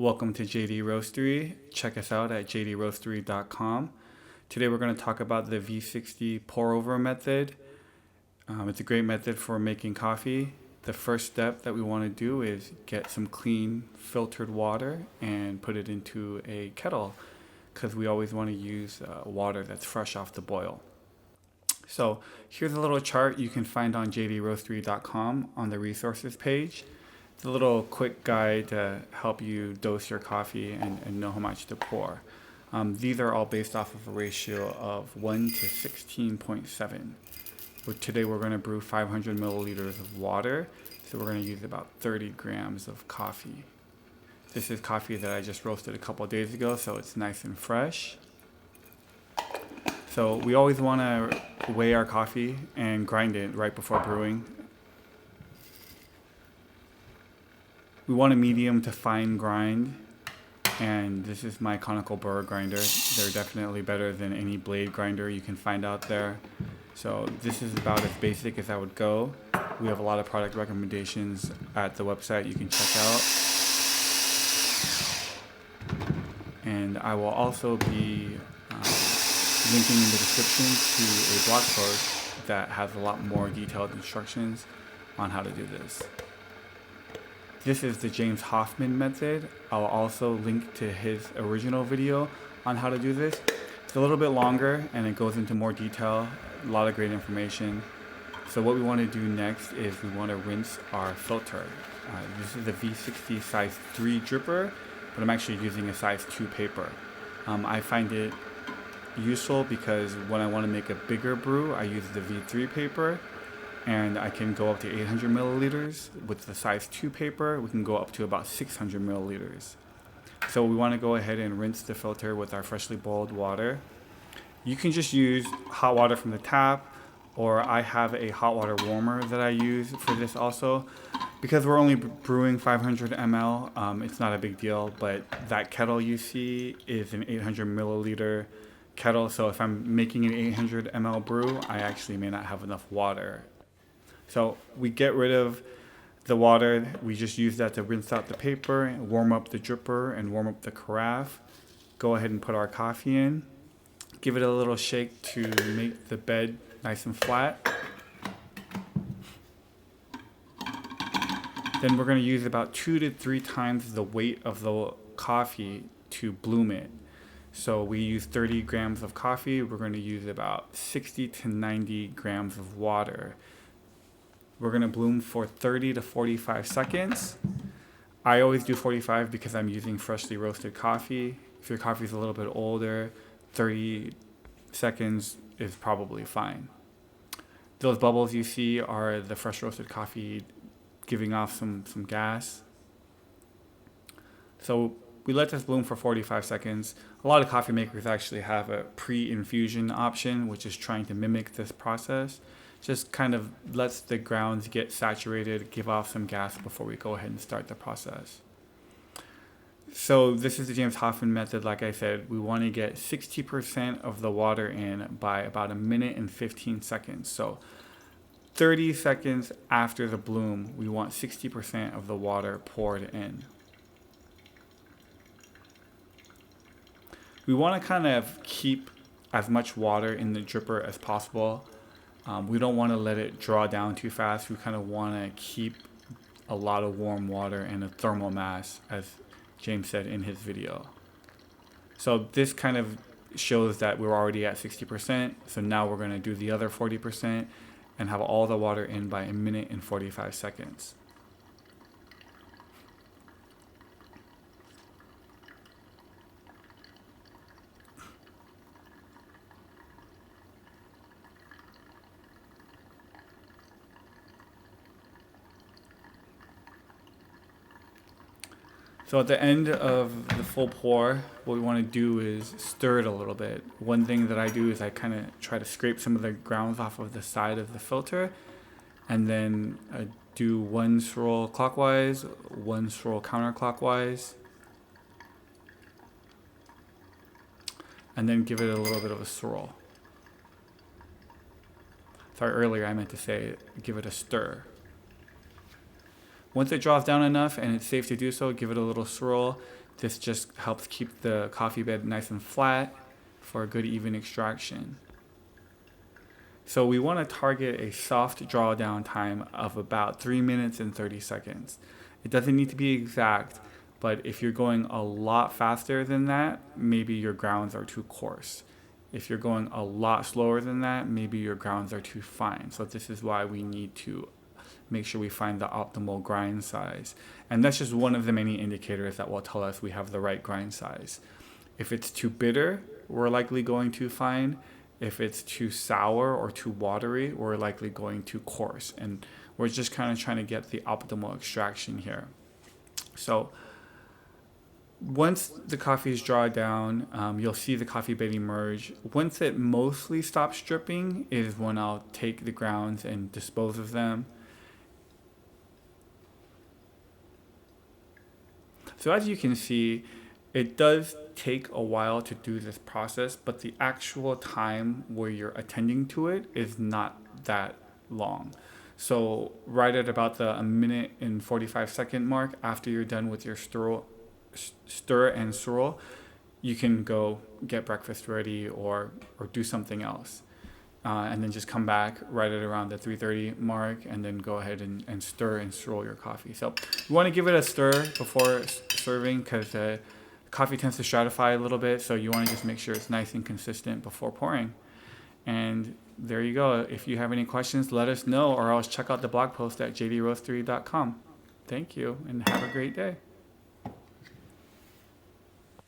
Welcome to JD Roastery. Check us out at jdroastery.com. Today we're going to talk about the V60 pour over method. It's a great method for making coffee. The first step that we want to do is get some clean filtered water and put it into a kettle because we always want to use water that's fresh off the boil. So here's a little chart you can find on jdroastery.com on the resources page. It's a little quick guide to help you dose your coffee and know how much to pour. These are all based off of a ratio of 1 to 16.7. Today we're going to brew 500 milliliters of water, so we're going to use about 30 grams of coffee. This is coffee that I just roasted a couple of days ago, so it's nice and fresh. So we always want to weigh our coffee and grind it right before brewing. We want a medium to fine grind, and this is my conical burr grinder. They're definitely better than any blade grinder you can find out there. So this is about as basic as I would go. We have a lot of product recommendations at the website you can check out. And I will also be linking in the description to a blog post that has a lot more detailed instructions on how to do this. This is the James Hoffmann method. I'll also link to his original video on how to do this. It's a little bit longer and it goes into more detail, a lot of great information. So what we want to do next is we want to rinse our filter. This is a V60 size 3 dripper, but I'm actually using a size 2 paper. I find it useful because when I want to make a bigger brew, I use the V3 paper. And I can go up to 800 milliliters. With the size 2 paper, we can go up to about 600 milliliters. So we want to go ahead and rinse the filter with our freshly boiled water. You can just use hot water from the tap, or I have a hot water warmer that I use for this also. Because we're only brewing 500 ml, it's not a big deal, but that kettle you see is an 800 milliliter kettle. So if I'm making an 800 ml brew, I actually may not have enough water. So we get rid of the water, we just use that to rinse out the paper, warm up the dripper, and warm up the carafe. Go ahead and put our coffee in. Give it a little shake to make the bed nice and flat. Then we're going to use about 2 to 3 times the weight of the coffee to bloom it. So we use 30 grams of coffee, we're going to use about 60 to 90 grams of water. We're going to bloom for 30 to 45 seconds. I always do 45 because I'm using freshly roasted coffee. If your coffee is a little bit older, 30 seconds is probably fine. Those bubbles you see are the fresh roasted coffee giving off some gas. So we let this bloom for 45 seconds. A lot of coffee makers actually have a pre-infusion option, which is trying to mimic this process. Just kind of lets the grounds get saturated, give off some gas before we go ahead and start the process. So this is the James Hoffmann method. Like I said, we want to get 60% of the water in by about 1 minute and 15 seconds. So 30 seconds after the bloom, we want 60% of the water poured in. We want to kind of keep as much water in the dripper as possible. We don't want to let it draw down too fast. We kind of want to keep a lot of warm water and a thermal mass, as James said in his video. So this kind of shows that we're already at 60%. So now we're going to do the other 40% and have all the water in by 1 minute and 45 seconds. So at the end of the full pour, what we want to do is stir it a little bit. One thing that I do is I kind of try to scrape some of the grounds off of the side of the filter, and then do 1 swirl clockwise, 1 swirl counterclockwise, and then give it a little bit of a swirl. Sorry, earlier I meant to say give it a stir. Once it draws down enough and it's safe to do so, give it a little swirl. This just helps keep the coffee bed nice and flat for a good even extraction. So we want to target a soft drawdown time of about 3 minutes and 30 seconds. It doesn't need to be exact, but if you're going a lot faster than that, maybe your grounds are too coarse. If you're going a lot slower than that, maybe your grounds are too fine. So this is why we need to make sure we find the optimal grind size. And that's just one of the many indicators that will tell us we have the right grind size. If it's too bitter, we're likely going too fine. If it's too sour or too watery, we're likely going too coarse. And we're just kind of trying to get the optimal extraction here. So once the coffee is drawn down, you'll see the coffee bed emerge. Once it mostly stops dripping is when I'll take the grounds and dispose of them. So as you can see, it does take a while to do this process, but the actual time where you're attending to it is not that long. So right at about the 1 minute and 45-second mark after you're done with your stir and swirl, you can go get breakfast ready or do something else. And then just come back right at around the 3:30 mark and then go ahead and stir and swirl your coffee. So you want to give it a stir before serving because coffee tends to stratify a little bit, so you want to just make sure it's nice and consistent before pouring. And there you go. If you have any questions, let us know, or else check out the blog post at jdroastery.com. Thank you, and have a great day.